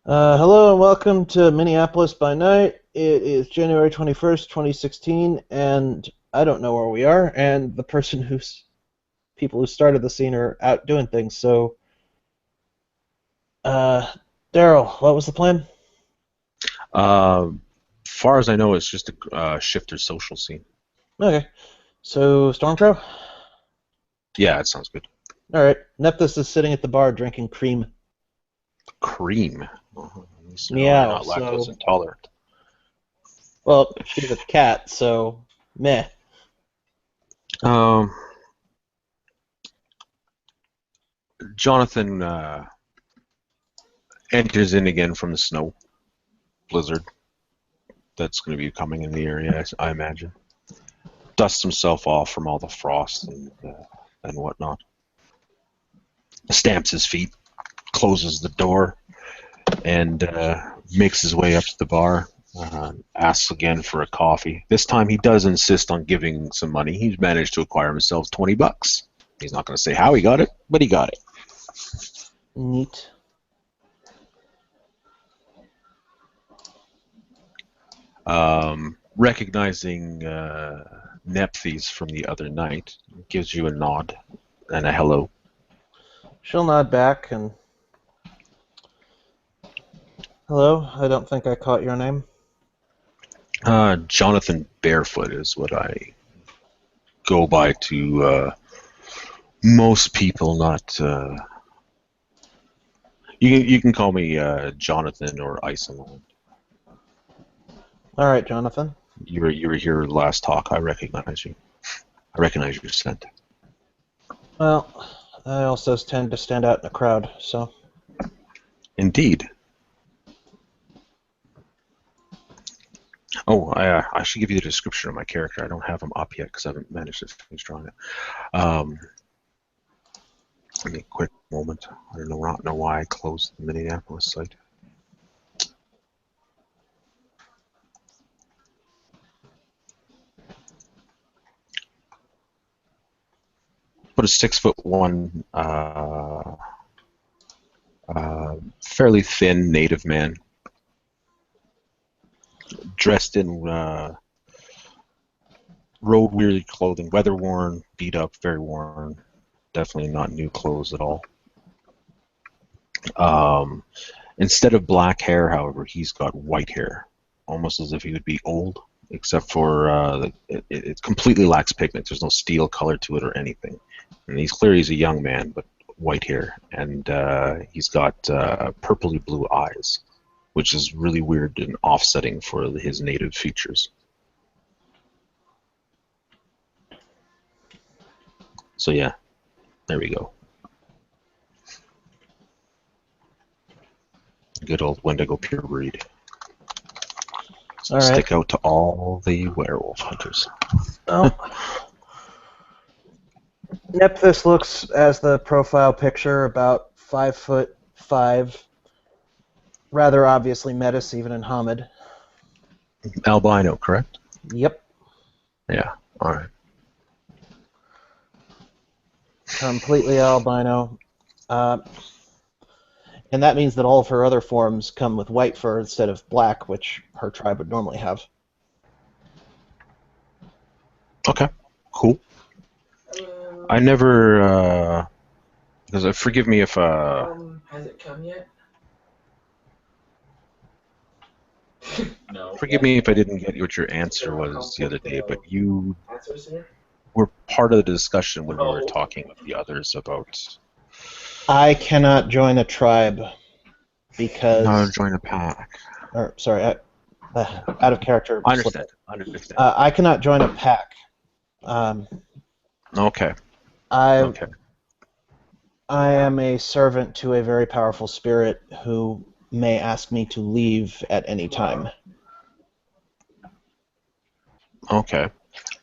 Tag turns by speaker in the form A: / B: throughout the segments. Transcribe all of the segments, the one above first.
A: Hello and welcome to Minneapolis by night. It is January 21st, 2016, and I don't know where we are, and the people who started the scene are out doing things. So, uh, Daryl, what was the plan?
B: Uh, far as I know, it's just a shifter social scene.
A: Okay, so Stormcrow?
B: Yeah, it sounds good.
A: Alright, Nephthys is sitting at the bar drinking cream.
B: Cream. At least I know you're
A: Meow,
B: not lactose
A: so,
B: intolerant.
A: well, she's a cat, so, meh.
B: Um, Jonathan enters in again from the snow blizzard that's going to be coming in the area, I imagine. Dusts himself off from all the frost and whatnot. Stamps his feet, closes the door, and makes his way up to the bar. Asks again for a coffee. This time he does insist on giving some money. He's managed to acquire himself $20. He's not going to say how he got it, but he got it.
A: Neat.
B: Recognizing Nephthys from the other night, gives you a nod and a hello.
A: She'll nod back and, hello, I don't think I caught your name.
B: Jonathan Barefoot is what I go by to most people. Not you can call me Jonathan or Iceland.
A: Alright, Jonathan.
B: You were here last talk. I recognize you. I recognize your scent.
A: Well, I also tend to stand out in a crowd, so.
B: Indeed. Oh, I should give you the description of my character. I don't have him up yet because I haven't managed to finish drawing it. Give me a quick moment. I don't know why I closed the Minneapolis site. But a 6'1", fairly thin native man, dressed in road-weary clothing, weather-worn, beat up, very worn. Definitely not new clothes at all. Instead of black hair, however, he's got white hair, almost as if he would be old, except for it completely lacks pigment. There's no steel color to it or anything. And he's a young man, but white hair, and he's got purpley blue eyes, which is really weird and offsetting for his native features. So yeah, there we go. Good old Wendigo pure breed.
A: All right.
B: Stick out to all the werewolf hunters.
A: Oh. Nephthys looks, as the profile picture, about 5'5", rather obviously Metis even in Hamid.
B: Albino, correct?
A: Yep.
B: Yeah, alright.
A: Completely albino. And that means that all of her other forms come with white fur instead of black, which her tribe would normally have.
B: Okay, cool. I never, because forgive me if,
C: has it come yet? No.
B: forgive me if I didn't get what your answer was the other day, but you
C: Answers here?
B: were part of the discussion when we were talking with the others about
A: I cannot join a tribe because...
B: not join a pack.
A: Or, sorry, out of character.
B: I understand.
A: I cannot join a pack.
B: Okay.
A: I am a servant to a very powerful spirit who may ask me to leave at any time.
B: Okay.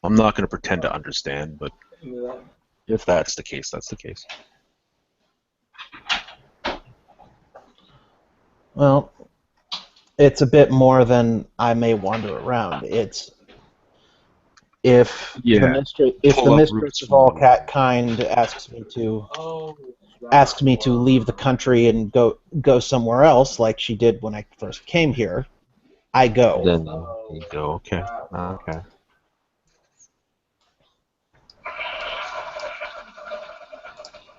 B: I'm not going to pretend to understand, but if that's the case, that's the case.
A: Well, it's a bit more than I may wander around. It's if the mistress of all cat kind asks me to asks me to leave the country and go somewhere else, like she did when I first came here, I go.
B: Then you go. Okay. Okay.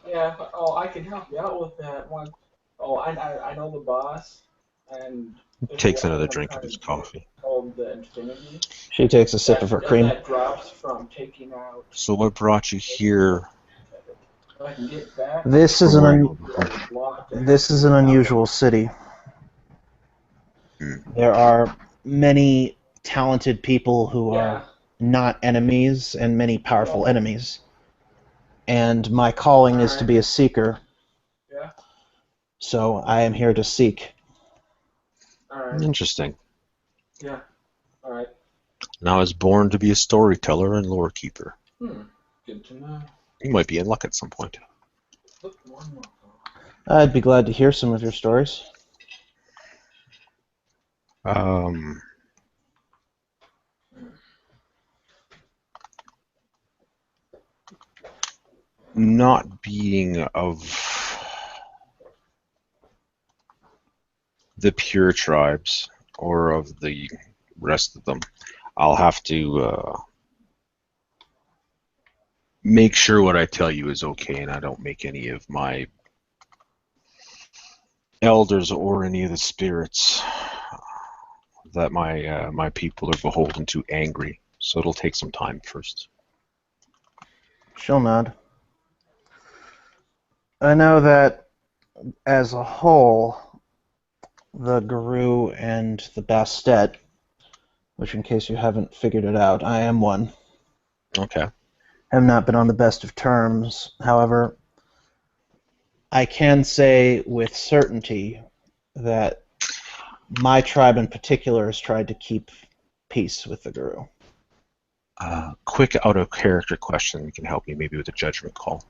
C: Yeah, I can help you out with that one. Oh, I know the boss, and there's a
B: Takes
C: way
B: another
C: I'm
B: drink of
C: trying to
B: his
C: get
B: coffee.
C: all the infinity.
A: She takes a sip of her cream.
C: That drops from taking out.
B: So what brought you here?
C: If I can get back,
A: This is
B: From where
A: an
B: you were
A: this is an unusual city.
B: Hmm.
A: There are many talented people who
C: Yeah.
A: are not enemies and many powerful enemies. And my calling is to be a seeker.
C: Yeah.
A: So I am here to seek.
C: All right.
B: Interesting.
C: Yeah. All right.
B: Now I was born to be a storyteller and lore keeper.
C: Good to know.
B: You might be in luck at some point.
C: Look, more and more.
A: I'd be glad to hear some of your stories.
B: Not being of the pure tribes or of the rest of them, I'll have to make sure what I tell you is okay, and I don't make any of my elders or any of the spirits that my people are beholden to angry. So it'll take some time first.
A: She'll nod. I know that as a whole, the Guru and the Bastet, which in case you haven't figured it out, I am one,
B: Okay.
A: have not been on the best of terms. However, I can say with certainty that my tribe in particular has tried to keep peace with the Guru.
B: Quick out of character question. You can help me maybe with a judgment call.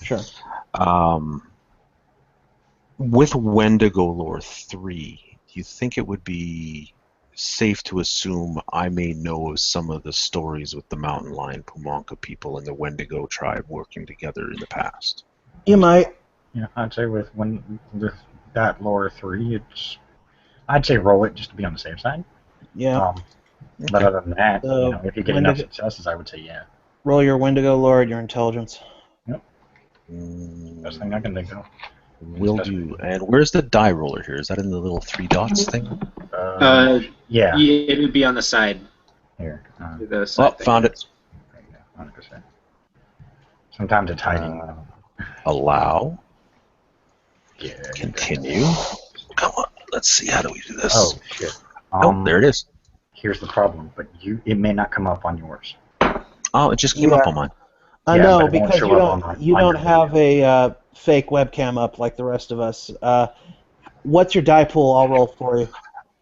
A: Sure.
B: With Wendigo Lore 3, do you think it would be safe to assume I may know of some of the stories with the Mountain Lion Pumonka people and the Wendigo tribe working together in the past?
A: You might.
D: Yeah, I'd say with that lore 3, I'd say roll it just to be on the safe side.
A: Yeah.
D: But other than that,
A: So,
D: if you get enough successes, I would say yeah.
A: Roll your Wendigo Lore and your intelligence.
D: Yep. Best thing I can think of.
B: Will do. And where's the die roller here? Is that in the little 3 dots thing?
D: Yeah.
E: It would be on the side.
D: Here.
E: The side thing.
B: Found it.
D: 100%. Sometimes it's hiding.
B: Allow.
D: Yeah.
B: Continue. Come on. Let's see. How do we do this?
D: Oh shit.
B: Oh, there it is.
D: Here's the problem, but it may not come up on yours.
B: Oh, it just came up on mine.
A: I
D: Yeah,
A: know,
D: but it won't
A: because
D: show
A: you
D: up
A: don't
D: on
A: you
D: your
A: don't have
D: video.
A: a fake webcam up like the rest of us. What's your die pool? I'll roll for you.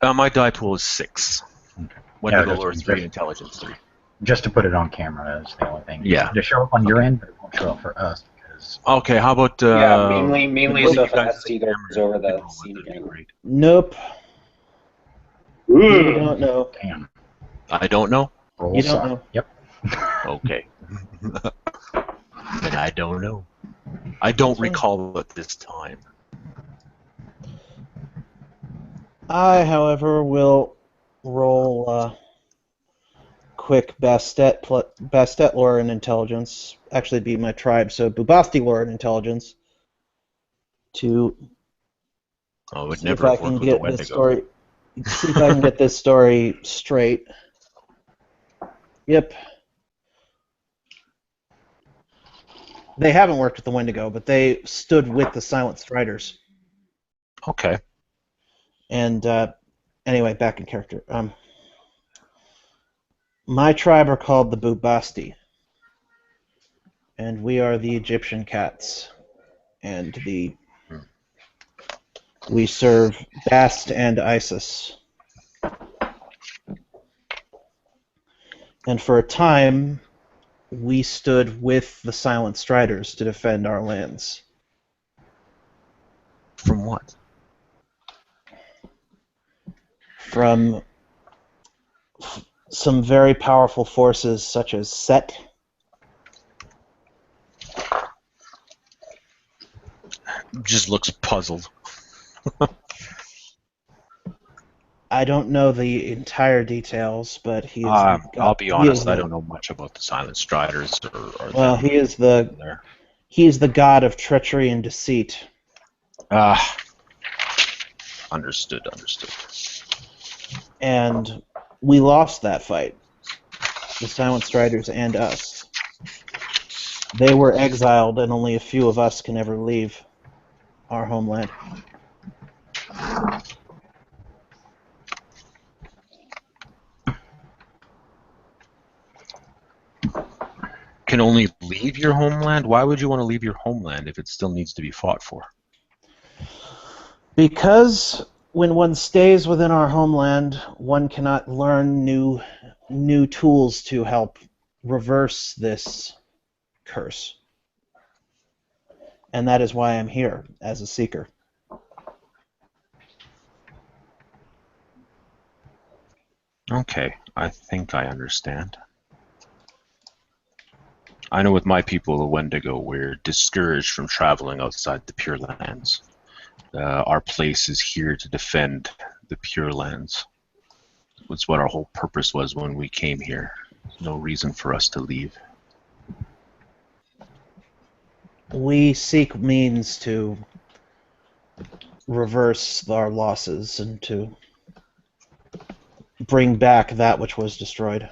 B: My die pool is 6.
D: Okay.
B: Wendigo Lore 3, Intelligence 3.
D: Just to put it on camera is the only thing.
B: Yeah.
D: To show up on your end, but it won't show up for us because.
B: Okay, how about
F: yeah, mainly
B: both
F: so
B: you
F: if it
B: guys
F: has to go over the scene
B: that'd be
F: camera.
B: great.
A: Nope. You don't know.
D: Damn.
B: I don't know?
D: Roll
A: You don't
D: suck.
A: know.
D: Yep.
B: Okay. Then I don't know. I don't recall at this time.
A: I, however, will roll quick Bastet lore and intelligence. Actually, it'd be my tribe, so Bubasti lore and intelligence. To
B: Oh, it would
A: see
B: never
A: if I
B: have
A: can
B: worked with the
A: get this
B: Wendigo.
A: story. See if I can get this story straight. Yep. They haven't worked with the Wendigo, but they stood with the Silent Striders.
B: Okay.
A: And anyway, back in character. My tribe are called the Bubasti, and we are the Egyptian cats, and we serve Bast and Isis. And for a time, we stood with the Silent Striders to defend our lands.
B: From what?
A: From some very powerful forces such as Set,
B: Just looks puzzled.
A: I don't know the entire details, but he is.
B: I'll be
A: he is
B: honest, I
A: the-
B: don't know much about the Silent Striders or
A: Well,
B: them
A: he is the
B: there.
A: god of treachery and deceit.
B: Ah, understood.
A: And we lost that fight. The Silent Striders and us. They were exiled, and only a few of us can ever leave our homeland.
B: Can only leave your homeland? Why would you want to leave your homeland if it still needs to be fought for?
A: Because when one stays within our homeland, one cannot learn new tools to help reverse this curse. And that is why I'm here as a seeker.
B: Okay, I think I understand. I know with my people, the Wendigo, we're discouraged from traveling outside the Pure Lands. Our place is here to defend the Pure Lands. That's what our whole purpose was when we came here. There's no reason for us to leave.
A: We seek means to reverse our losses and to bring back that which was destroyed.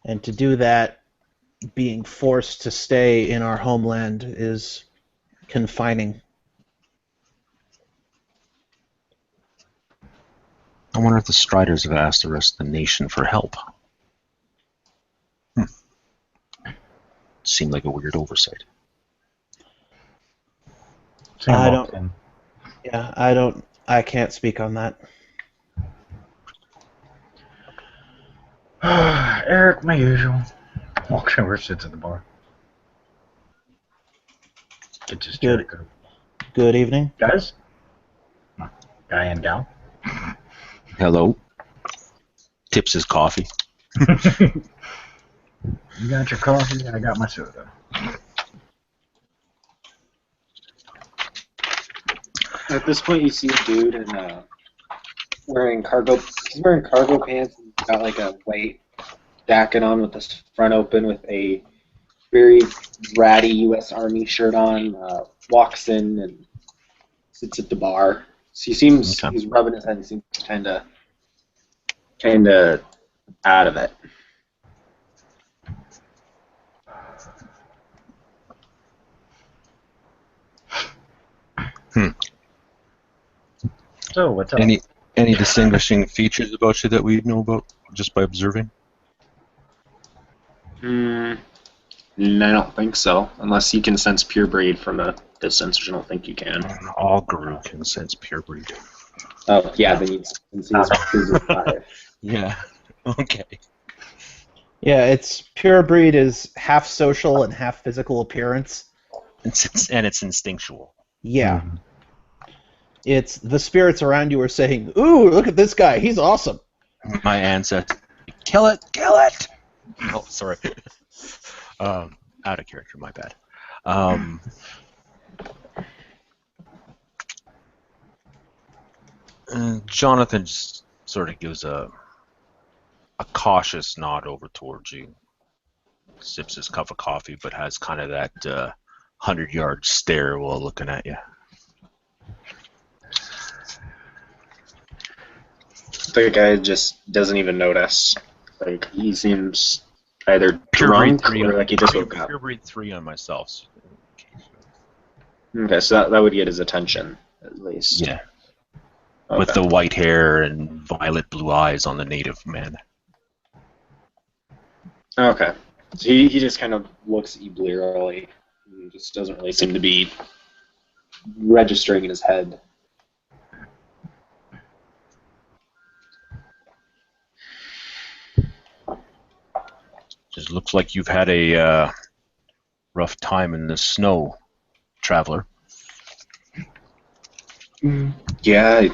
A: And to do that, being forced to stay in our homeland is confining.
B: I wonder if the Striders have asked the rest of the nation for help. Seemed like a weird oversight.
A: I don't. Yeah, I don't. I can't speak on that.
D: Eric, my usual. Walks over, sits at the bar. Gets his
A: Good.
D: Jericho.
A: Good evening.
D: Guys? Guy and gal?
B: Hello. Tips his coffee.
D: You got your coffee, I got my soda.
F: At this point, you see a dude in wearing cargo. He's wearing cargo pants and he's got like a white jacket on with this front open with a very ratty U.S. Army shirt on. Walks in and sits at the bar. So he seems
B: Okay.
F: he's rubbing his head and seems kind of out of it.
D: So, what's up?
B: Any distinguishing features about you that we know about just by observing?
F: I don't think so. Unless you can sense pure breed from a distance, which I don't think you can.
B: All Guru can sense pure breed.
F: Oh, yeah, then you'd sense he's 5.
B: Yeah. Okay.
A: Yeah, it's pure breed is half social and half physical appearance.
B: It's instinctual.
A: Yeah. It's the spirits around you are saying, "Ooh, look at this guy. He's awesome."
B: My ancestors. Kill it! Kill it! Oh, sorry. Out of character, my bad. And Jonathan just sort of gives a cautious nod over towards you. Sips his cup of coffee, but has kind of that 100-yard stare while looking at you.
F: The guy just doesn't even notice. Like, he seems either
B: Pure breed
F: drunk
B: 3
F: or like he just woke up.
B: Pure breed 3 on myself.
F: Okay, so that would get his attention, at least.
B: Yeah.
F: Okay.
B: With the white hair and violet blue eyes on the native man.
F: Okay. So he just kind of looks at you blearily. And just doesn't really seem to be registering in his head.
B: Just looks like you've had a rough time in the snow, traveler.
F: Yeah, I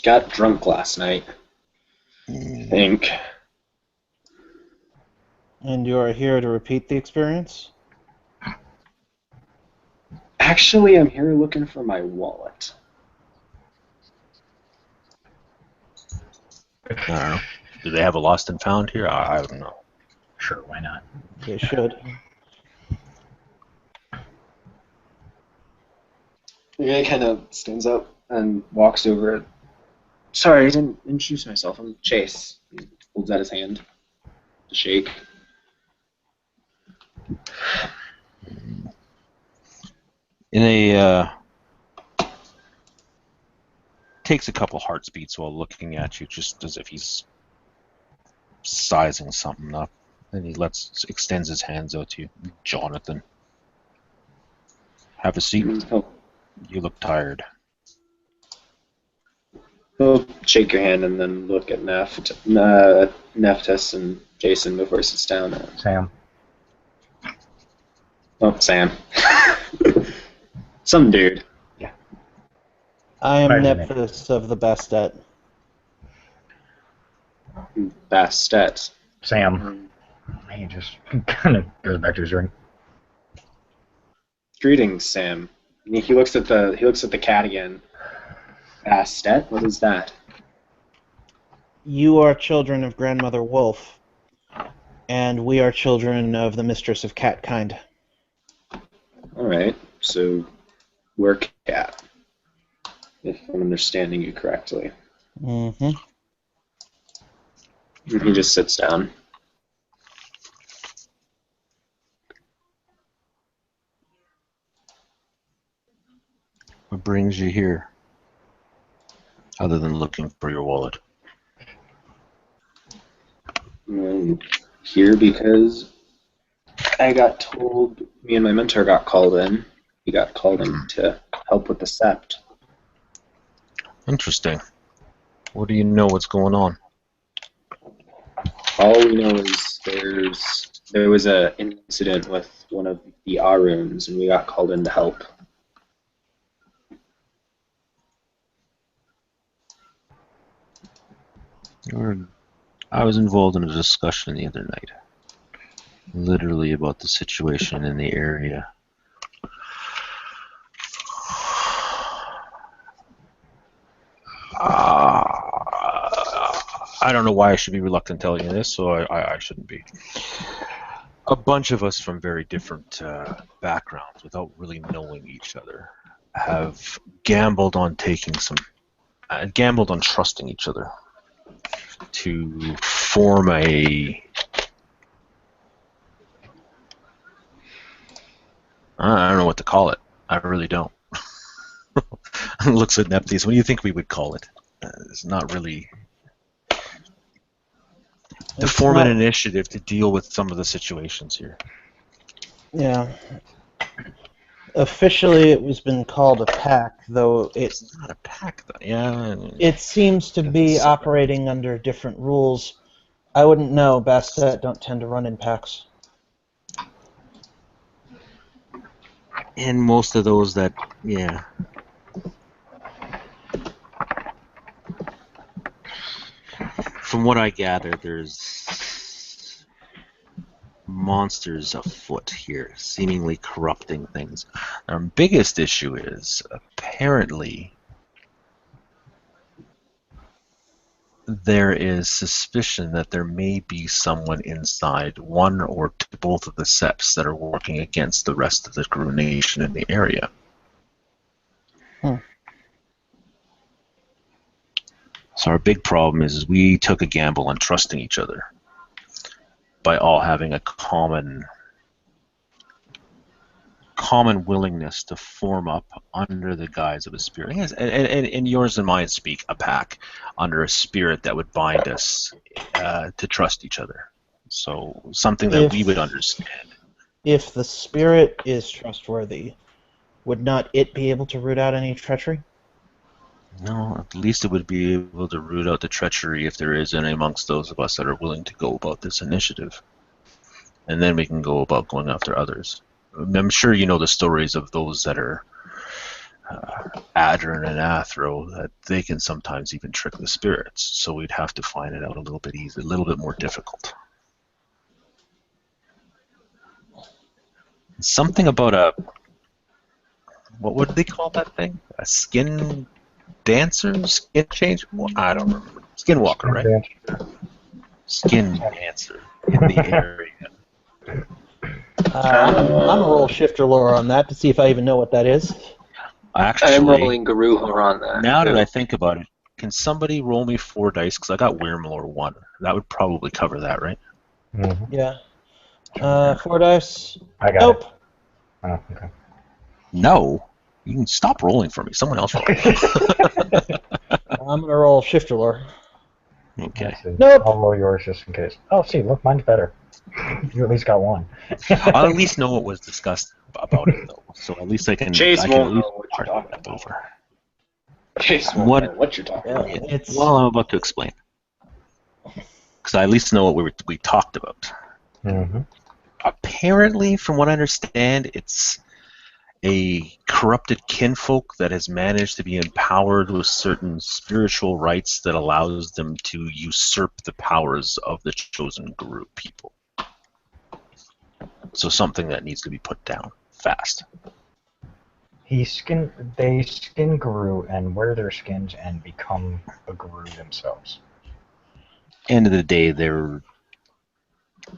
F: got drunk last night, I think.
A: And you are here to repeat the experience?
F: Actually, I'm here looking for my wallet.
B: I don't know. Do they have a lost and found here? I don't know.
D: Sure, why not?
A: They should.
F: The guy kind of stands up and walks over. Sorry, I didn't introduce myself. I'm Chase. He holds out his hand to shake.
B: In a takes a couple heartbeats while looking at you, just as if he's sizing something up. Then he extends his hands out to you. Jonathan, have a seat. You look tired.
F: He'll shake your hand and then look at Neftis and Jason before he sits down.
D: Sam.
F: Oh, Sam. Some dude.
A: I am
D: Pardon me.
A: Nephthys of the Bastet.
F: Bastet.
D: Sam. He just kind of goes back to his drink.
F: Greetings, Sam. He looks at the cat again. Bastet? What is that?
A: You are children of Grandmother Wolf, and we are children of the Mistress of Catkind.
F: Alright, so we're cat. If I'm understanding you correctly.
A: Mm-hmm.
F: And he just sits down.
B: What brings you here? Other than looking for your wallet.
F: I'm here because I got told, me and my mentor got called in. He got called in to help with the sept.
B: Interesting. What do you know what's going on?
F: All we know is there was an incident with one of the Aruns, and we got called in to help.
B: I was involved in a discussion the other night, literally about the situation in the area. I don't know why I should be reluctant telling you this, so I shouldn't be. A bunch of us from very different backgrounds, without really knowing each other, have gambled on trusting each other to form I don't know what to call it. I really don't. Looks at Nephthys. What do you think we would call it? It's not really. To form an initiative to deal with some of the situations here.
A: Yeah. Officially, it was been called a pack, though
B: It's not a pack, though. Yeah.
A: it seems to be operating under different rules. I wouldn't know. Bastet don't tend to run in packs.
B: And most of those that, yeah. From what I gather, there's monsters afoot here, seemingly corrupting things. Our biggest issue is, apparently, there is suspicion that there may be someone inside one or both of the septs that are working against the rest of the Gru Nation in the area. So our big problem is we took a gamble on trusting each other by all having a common willingness to form up under the guise of a spirit. And yours and mine speak a pack under a spirit that would bind us to trust each other. So something that we would understand.
A: If the spirit is trustworthy, would not it be able to root out any treachery?
B: No, at least it would be able to root out the treachery if there is any amongst those of us that are willing to go about this initiative. And then we can go about going after others. I'm sure you know the stories of those that are Adrin and Athro, that they can sometimes even trick the spirits. So we'd have to find it out a little bit easier, a little bit more difficult. Something about what would they call that thing? A skin dancer? Skin changer? Well, I don't remember. Skinwalker, right? Skin dancer in the area.
A: I'm a roll shifter lore on that to see if I even know what that is.
B: Actually,
G: I'm rolling Guru Horror on that.
B: now that I think about it, can somebody roll me 4 dice? Because I got Wyrmlore 1. That would probably cover that, right?
D: Mm-hmm.
A: Yeah. 4 dice.
D: I got
A: Nope.
D: it. Oh, okay.
B: No. You can stop rolling for me. Someone else roll.
A: I'm gonna roll shifter lore.
B: Okay.
D: Let's see.
A: Nope.
D: I'll roll yours just in case. Oh, see, look, mine's better. You at least got one.
B: I'll at least know what was discussed about it, though. So at least I can.
F: Chase
B: I can
F: won't
B: at least
F: know what you're
B: part
F: talking
B: that
F: about.
B: over.
F: Chase won't
B: What-
F: know what you're talking
A: Yeah,
F: about.
A: it's
B: Well, I'm about to explain. Because I at least know what we talked about.
D: Mm-hmm.
B: Apparently, from what I understand, it's a corrupted kinfolk that has managed to be empowered with certain spiritual rights that allows them to usurp the powers of the chosen guru people. So something that needs to be put down fast.
D: They skin guru and wear their skins and become a guru themselves.
B: End of the day, they're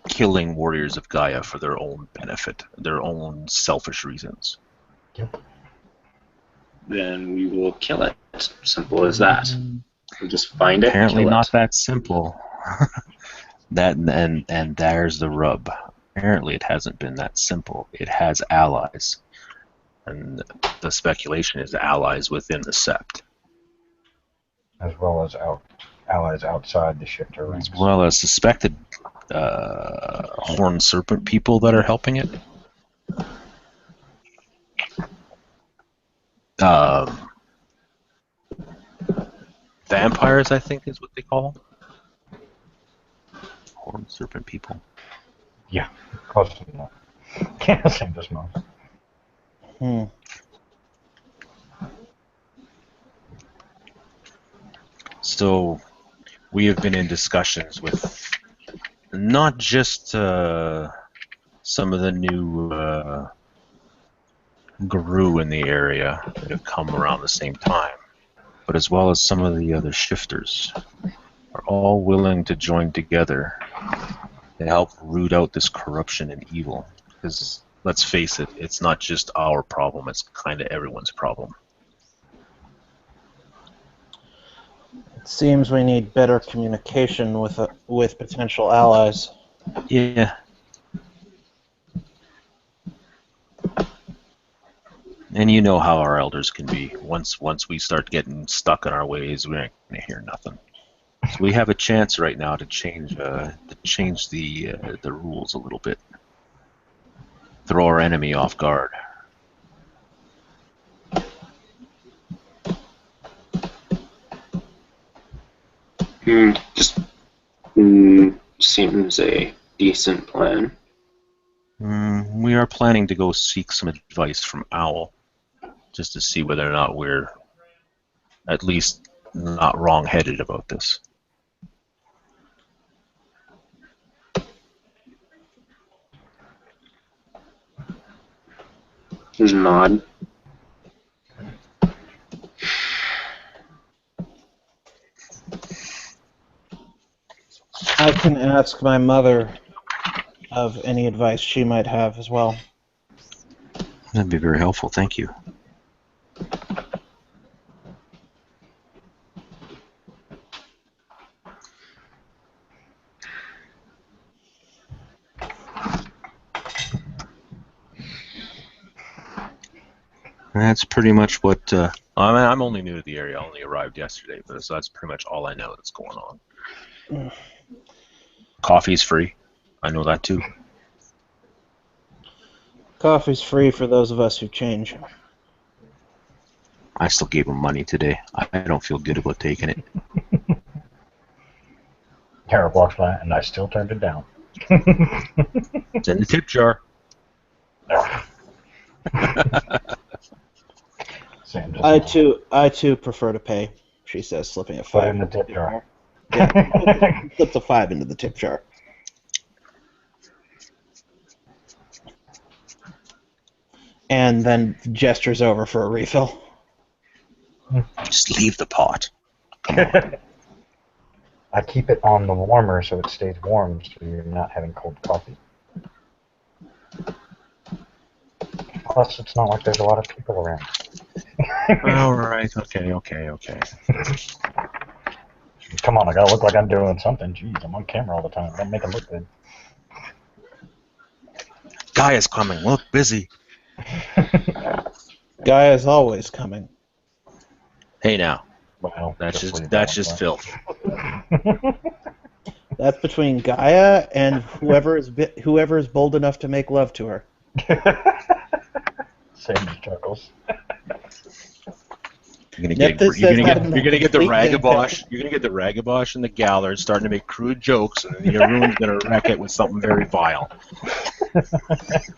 B: killing warriors of Gaia for their own benefit, their own selfish reasons.
F: Then we will kill it. Simple as that. We'll just find it.
B: Apparently
F: kill
B: not
F: it.
B: that simple. That and there's the rub. Apparently it hasn't been that simple. It has allies. And the speculation is allies within the sept.
D: As well as allies outside the shifter
B: As
D: ranks.
B: well as suspected horned serpent people that are helping it. Vampires, I think, is what they call them. Horned serpent people.
D: Yeah, close enough. Can't same as most.
B: So we have been in discussions with not just some of the new guru in the area that have come around the same time, but as well as some of the other shifters are all willing to join together to help root out this corruption and evil. Because let's face it, it's not just our problem, it's kind of everyone's problem.
A: It seems we need better communication with potential allies.
B: Yeah. And you know how our elders can be. Once we start getting stuck in our ways, we ain't gonna hear nothing. So we have a chance right now to change the rules a little bit. Throw our enemy off guard.
F: Just seems a decent plan.
B: We are planning to go seek some advice from Owl, just to see whether or not we're at least not wrong-headed about this.
F: Just nod.
A: I can ask my mother of any advice she might have as well.
B: That'd be very helpful, thank you. That's pretty much what. I'm only new to the area. I only arrived yesterday, but so that's pretty much all I know that's going on. Coffee's free. I know that too.
A: Coffee's free for those of us who change.
B: I still gave him money today. I don't feel good about taking it.
D: Tara walks by, and I still turned it down.
B: It's in the tip jar.
D: Sam just
A: I too prefer to pay, she says, slipping a
D: put it in
A: $5.
D: the tip jar.
A: Slips a $5 into the tip jar. and then gestures over for a refill.
B: Just leave the pot. Come on.
D: I keep it on the warmer so it stays warm, so you're not having cold coffee. Plus, it's not like there's a lot of people around.
B: All right. Okay.
D: Come on, I gotta look like I'm doing something. Jeez, I'm on camera all the time. Don't make it look good.
B: Guy is coming. Look, busy.
A: Guy is always coming.
B: Hey now.
D: Well,
B: That's
D: leave
B: just
D: that
B: filth.
A: That's between Gaia and whoever is bold enough to make love to her.
D: Sage chuckles.
B: You're gonna get
A: Nepthys says that in
B: the
A: complete
B: ragabosh. You're gonna get the ragabosh and the Gallard starting to make crude jokes, and then Yaroon's gonna wreck it with something very vile.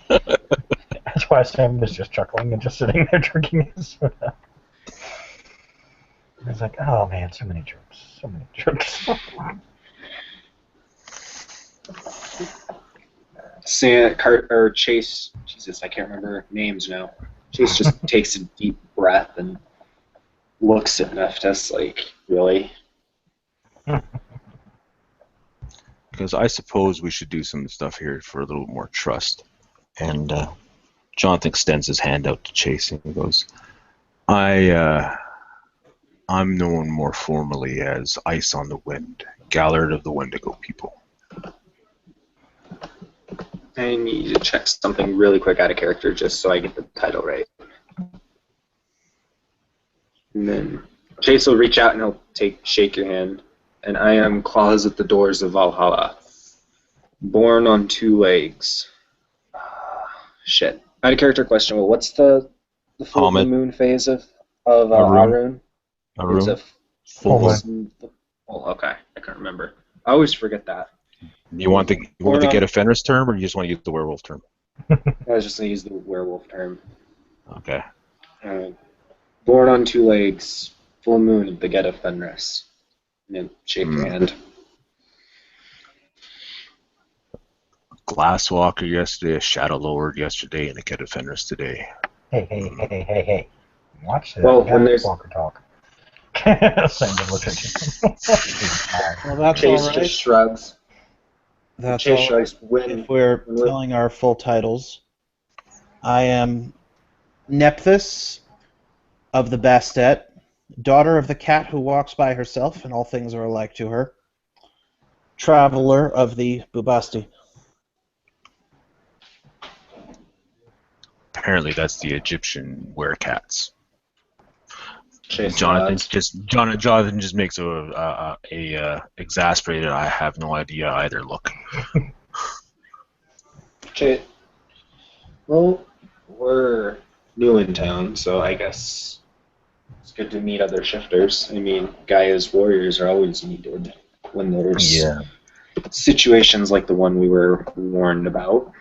D: That's why Sam was just chuckling and just sitting there drinking his soda. I was like, oh man, so many jokes.
F: Chase, Jesus, I can't remember names now. Chase just takes a deep breath and looks at Nephthys like, really?
B: Because I suppose we should do some stuff here for a little more trust. And Jonathan extends his hand out to Chase and goes, I'm known more formally as Ice on the Wind, Gallard of the Wendigo people.
F: I need to check something really quick out of character just so I get the title right. And then Chase will reach out and he'll shake your hand. And I am Claws at the Doors of Valhalla. Born on 2 legs. Shit. Out of character question. Well, what's the full moon phase of Arun? It's a
B: Full
F: moon. Oh, okay. I can't remember. I always forget that.
B: You want to get a Fenris term, or you just want to use the werewolf term?
F: I was just going to use the werewolf term.
B: Okay.
F: Born on 2 legs, full moon at the Get of Fenris. And then shake your hand.
B: Glasswalker yesterday, a Shadow Lord yesterday, and a Get of Fenris today.
D: Hey. Watch that.
F: Well, when there's
D: Walker talk. Same looks at you.
A: Well, that's
F: Chase
A: all right.
F: just shrugs.
A: That's
F: Chase
A: all right.
F: shrugs.
A: If we're telling our full titles, I am Nephthys of the Bastet, daughter of the cat who walks by herself and all things are alike to her, traveler of the Bubasti.
B: Apparently, that's the Egyptian werecats.
F: Chase
B: Jonathan
F: nods.
B: just makes a exasperated. I have no idea either. Look.
F: Chase. Well, we're new in town, so I guess it's good to meet other shifters. I mean, Gaia's warriors are always needed when there's situations like the one we were warned about.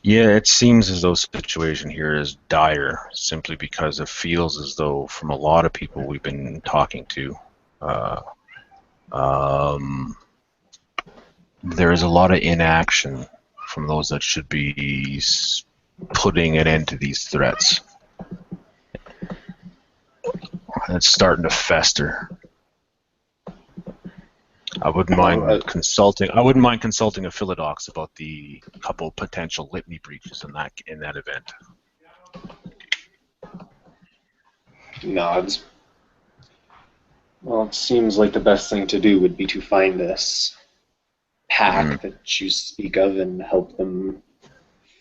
B: Yeah, it seems as though the situation here is dire, simply because it feels as though, from a lot of people we've been talking to, there is a lot of inaction from those that should be putting an end to these threats. And it's starting to fester. I wouldn't mind consulting. I wouldn't mind consulting a Philodox about the couple potential litany breaches in that event.
F: Nods. Well, it seems like the best thing to do would be to find this pack that you speak of and help them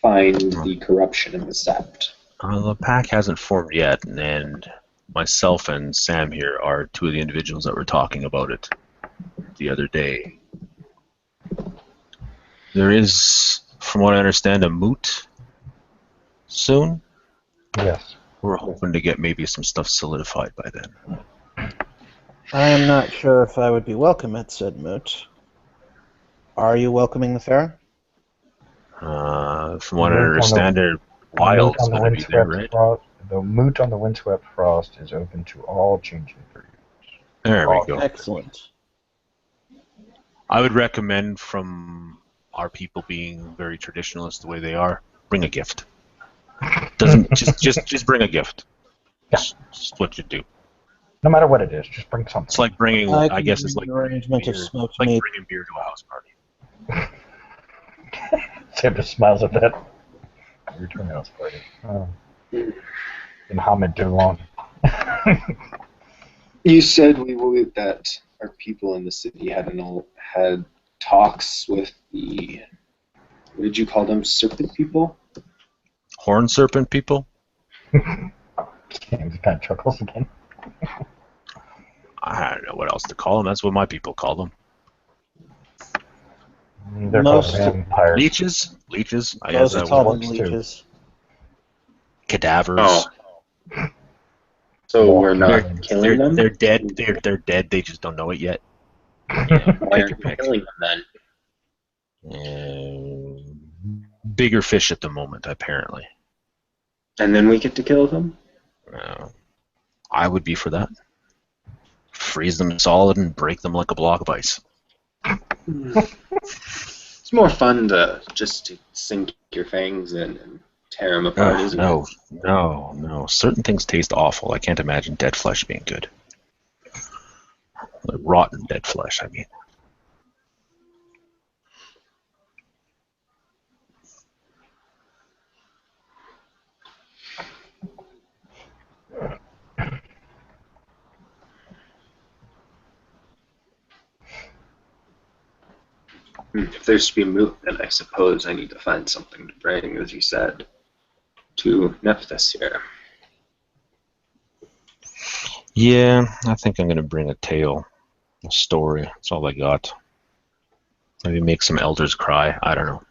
F: find the corruption in the sept.
B: The pack hasn't formed yet, and myself and Sam here are 2 of the individuals that were talking about it the other day. There is, from what I understand, a moot soon.
D: Yes.
B: We're hoping to get maybe some stuff solidified by then.
A: I am not sure if I would be welcome at said moot. Are you welcoming the fair?
B: From what I understand, Wild's going to be there, right?
D: The moot on the Windswept Frost is open to all changing breeds.
B: There we go.
A: Excellent.
B: I would recommend from our people being very traditionalist the way they are, bring a gift. Doesn't just bring a gift.
D: Yeah.
B: Just what you do.
D: No matter what it is, just bring something.
B: It's like bringing.
A: I
B: I
A: can
B: guess
A: bring
B: it's like
A: an
B: bringing
A: arrangement of
B: beer.
A: smoked
B: It's like
A: meat.
B: bringing beer to a house party.
D: Sam just smiles at that. Return house party. In Hamid Dulon.
F: You said that our people in the city had talks with the, what did you call them, serpent people?
B: Horn serpent people.
D: James kind of chuckles again.
B: I don't know what else to call them. That's what my people call them.
D: They're called
A: Most-
D: vampires.
B: Leeches. I guess
A: Most
B: that
A: call them
B: works.
A: leeches.
B: Cadavers.
F: Oh. So we're not
D: They're-
F: killing them?
B: They're dead. They're dead. They just don't know it yet.
F: Why
B: Pick
F: aren't
B: your
F: we
B: pick.
F: killing them
B: Bigger fish at the moment, apparently.
F: then? And then we get to kill them?
B: I would be for that. Freeze them solid and break them like a block of ice.
F: It's more fun to sink your fangs in and tear them apart, isn't it?
B: No. Certain things taste awful. I can't imagine dead flesh being good. Like rotten dead flesh, I mean.
F: If there's to be a move, then I suppose I need to find something to bring, as you said, to Nephthys here.
B: Yeah, I think I'm going to bring a tale, a story. That's all I got. Maybe make some elders cry. I don't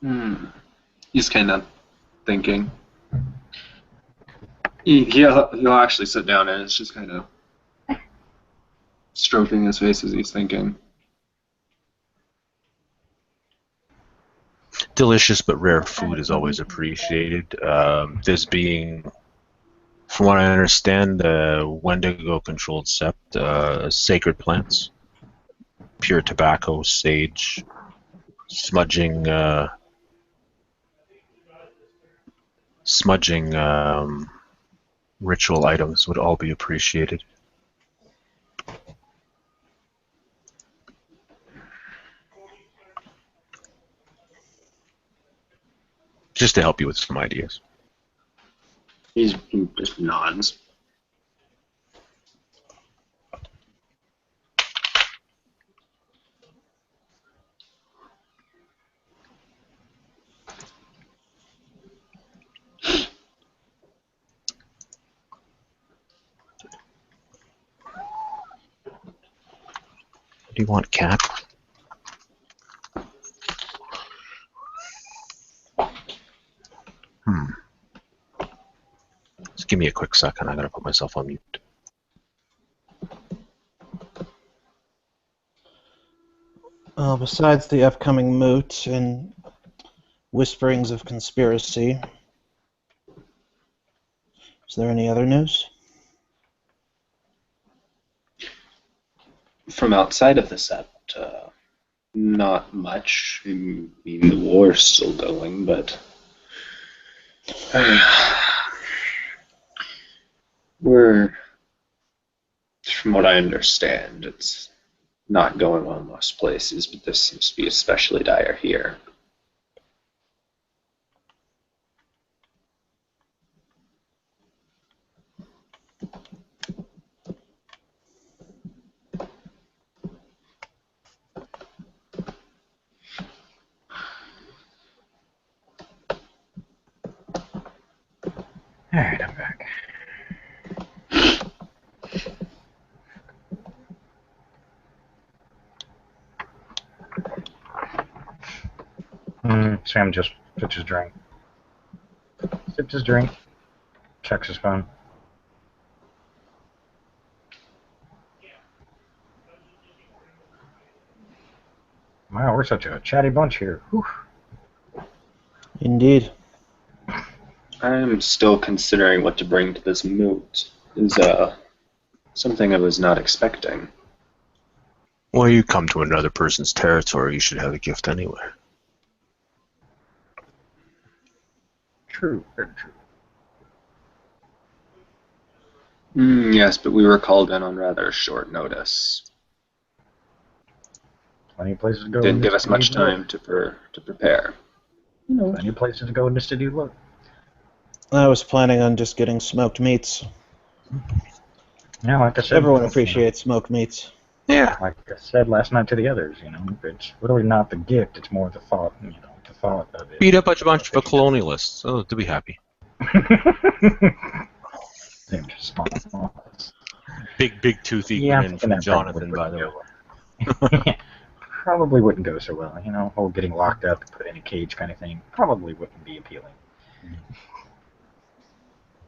B: know.
F: He's kind of thinking. He'll actually sit down and it's just kind of stroking his face as he's thinking.
B: Delicious but rare food is always appreciated. This being, from what I understand, Wendigo-controlled sept, sacred plants, pure tobacco, sage, smudging ritual items would all be appreciated. Just to help you with some ideas.
F: He just nods.
B: Do you want cat? Just give me a quick second. I gotta put myself on mute.
A: Besides the upcoming moot and whisperings of conspiracy, is there any other news?
F: From outside of the sept, not much. I mean, the war's still going, but from what I understand, it's not going well in most places, but this seems to be especially dire here.
D: Alright, I'm back. Sam just sips his drink. Sips his drink. Checks his phone. Wow, we're such a chatty bunch here. Whew.
A: Indeed.
F: I'm still considering what to bring to this moot. Is something I was not expecting.
B: Well, you come to another person's territory, you should have a gift anyway.
D: True, very true.
F: Yes, but we were called in on rather short notice.
D: Plenty of places to go.
F: Didn't give us much time to prepare.
D: Plenty of places to go in the city. Look.
A: I was planning on just getting smoked meats.
D: Yeah, like I said,
A: Everyone appreciates smoked meats.
B: Yeah.
D: Like I said last night to the others, it's really not the gift; it's more the thought. The thought of it.
B: Beat up a bunch of colonialists. Oh, to be happy. Big toothy grin from Jonathan, by the way.
D: Probably wouldn't go so well. Whole getting locked up and put in a cage kind of thing probably wouldn't be appealing.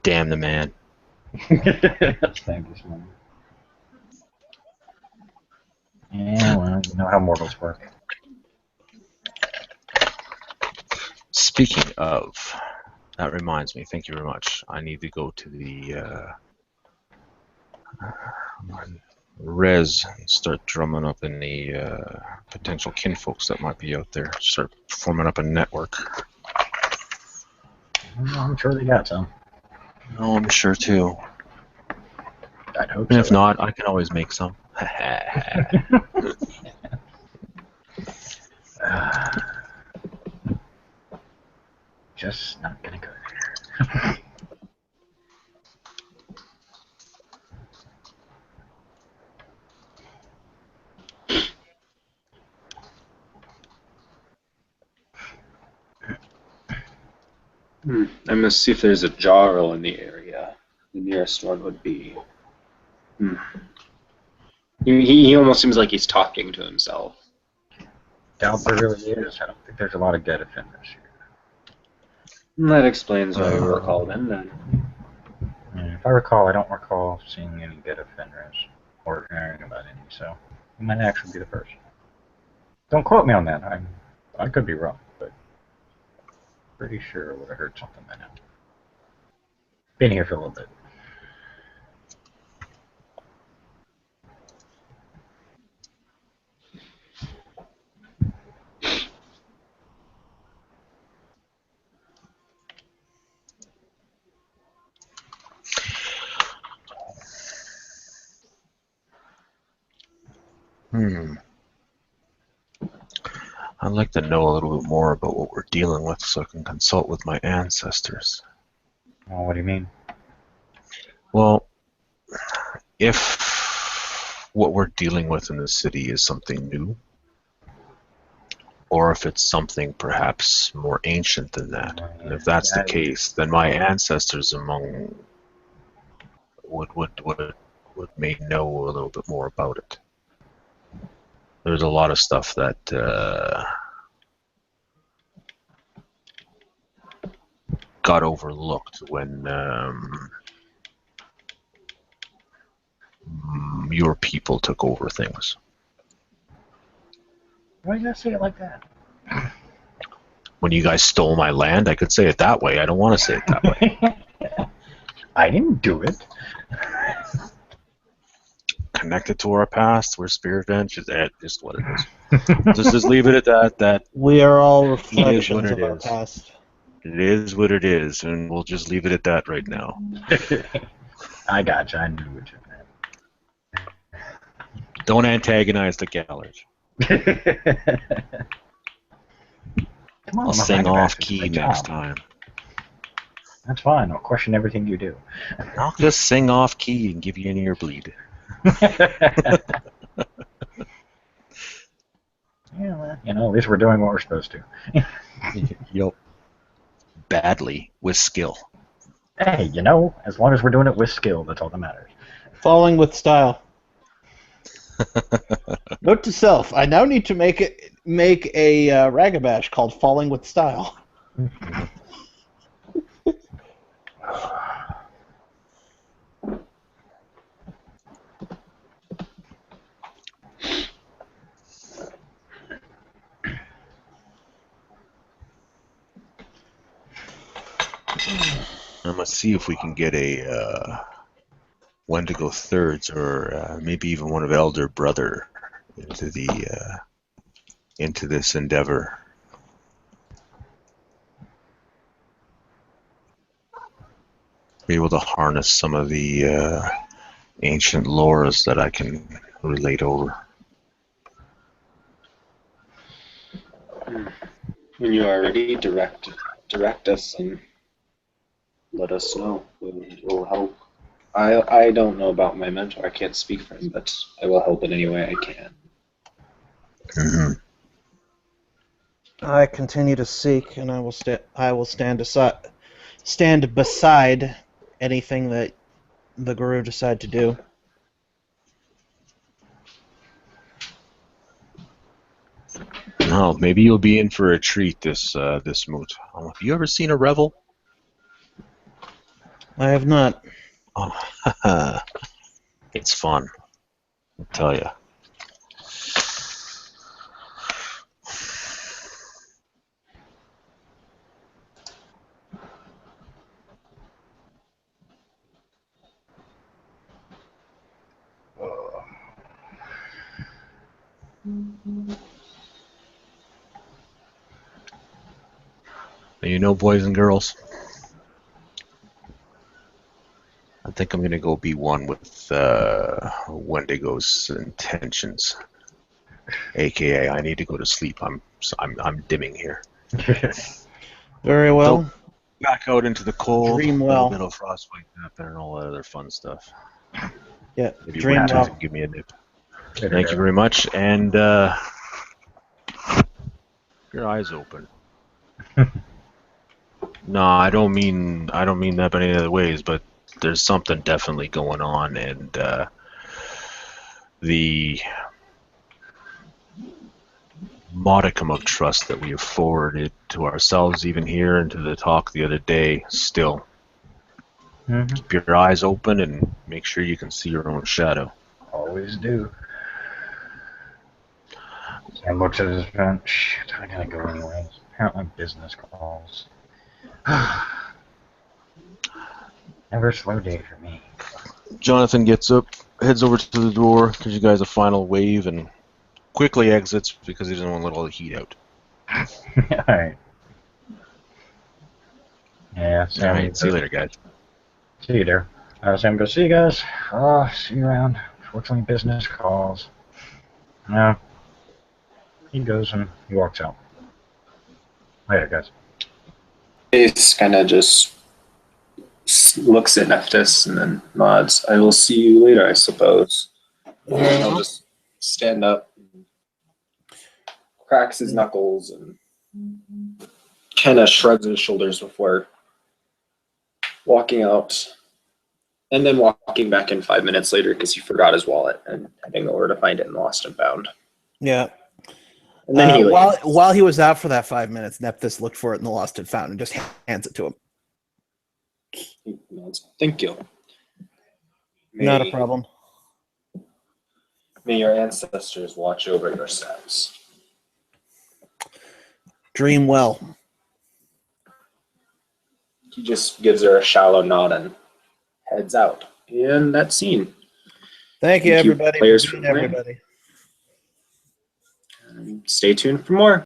B: Damn the man.
D: Thank you, Simon. Yeah, well, you know how mortals work.
B: Speaking of, that reminds me, thank you very much. I need to go to the res and start drumming up any potential kinfolks that might be out there. Start forming up a network.
D: I'm sure they got some.
B: Oh, I'm sure too.
D: I'd hope
B: And
D: so.
B: if not, I can always make some.
D: Just not gonna go there.
F: I must see if there's a jarl in the area. The nearest one would be. He almost seems like he's talking to himself.
D: Doubt there really is. I don't think there's a lot of dead offenders here.
F: That explains why we were called in then.
D: Yeah, if I recall, I don't recall seeing any dead offenders or hearing about any, so he might actually be the first. Don't quote me on that. I could be wrong, but pretty sure I would have heard something by now. Been here for a little bit.
B: I'd like to know a little bit more about what we're dealing with so I can consult with my ancestors.
D: Well, what do you mean?
B: Well, if what we're dealing with in the city is something new, or if it's something perhaps more ancient than that, and if that's the case, then my ancestors would may know a little bit more about it. There's a lot of stuff that got overlooked when your people took over things.
D: Why do you gotta say it like that?
B: When you guys stole my land, I could say it that way. I don't want to say it that way.
D: I didn't do it.
B: Connected to our past, we're spirit bench. It's just what it is. just leave it at that. That
A: We are all
B: it is
A: reflections
B: what
A: of
B: it
A: our
B: is.
A: past.
B: It is what it is, and we'll just leave it at that right now.
D: I gotcha. I knew what you meant.
B: Don't antagonize the Gallard.
D: Come on,
B: I'll sing off key next time.
D: That's fine. I'll question everything you do.
B: I'll just sing off key and give you an ear bleed.
D: Yeah, well, at least we're doing what we're supposed to.
B: Yup. Badly, with skill.
D: Hey, as long as we're doing it with skill, that's all that matters.
A: Falling with style. Note to self: I now need to make a ragabash called "Falling with Style."
B: I'm gonna see if we can get a Wendigo thirds or maybe even one of Elder Brother into this endeavor. Be able to harness some of the ancient lores that I can relate over.
F: When you are ready, direct us and let us know. We'll help. I don't know about my mentor. I can't speak for him, but I will help in any way I can.
B: Mm-hmm.
A: I continue to seek, and I will stand beside anything that the Guru decide to do.
B: Oh, maybe you'll be in for a treat this moot. Have you ever seen a revel?
A: I have not.
B: Oh, it's fun. I'll tell you. You know, boys and girls, I think I'm gonna go be one with Wendigo's intentions. AKA, I need to go to sleep. I'm dimming here.
A: Very well.
B: So, back out into the cold.
A: Dream
B: A
A: well.
B: little bit of frostbite up there and all that other fun stuff.
A: Yeah.
B: Maybe
A: Dream
B: wait
A: well.
B: to give me a nip. Thank you very much, and your eyes open. No, I don't mean that in any other ways, but there's something definitely going on, and the modicum of trust that we have forwarded to ourselves, even here, and to the talk the other day, still.
D: Mm-hmm.
B: Keep your eyes open and make sure you can see your own shadow.
D: Always do. I looked at his phone. Shit, I gotta go anyways. Apparently business calls. Never a slow day for me.
B: Jonathan gets up, heads over to the door, gives you guys a final wave, and quickly exits because he doesn't want to let all the heat out.
D: Alright. Yeah, Sam.
B: Alright, see you later, guys.
D: See you there. Sam goes, see you guys. Oh, see you around. Fortunately, business calls. No. He goes and he walks out. Later, guys.
F: Ace kind of just looks at Nephthys and then nods. I will see you later, I suppose. And he'll just stand up, and cracks his knuckles, and kind of shrugs his shoulders before walking out. And then walking back in 5 minutes later because he forgot his wallet and heading over to find it in Lost and Found.
A: Yeah.
F: And then he leaves.
A: While he was out for that 5 minutes, Nephthys looked for it in the Lost and Found and just hands it to him.
F: He nods. Thank you.
A: Not a problem.
F: May your ancestors watch over your steps.
A: Dream well.
F: He just gives her a shallow nod and heads out. And that scene.
A: Thank you, everybody.
F: players,
A: For
F: for
A: being
F: playing.
A: everybody.
F: And stay tuned for more.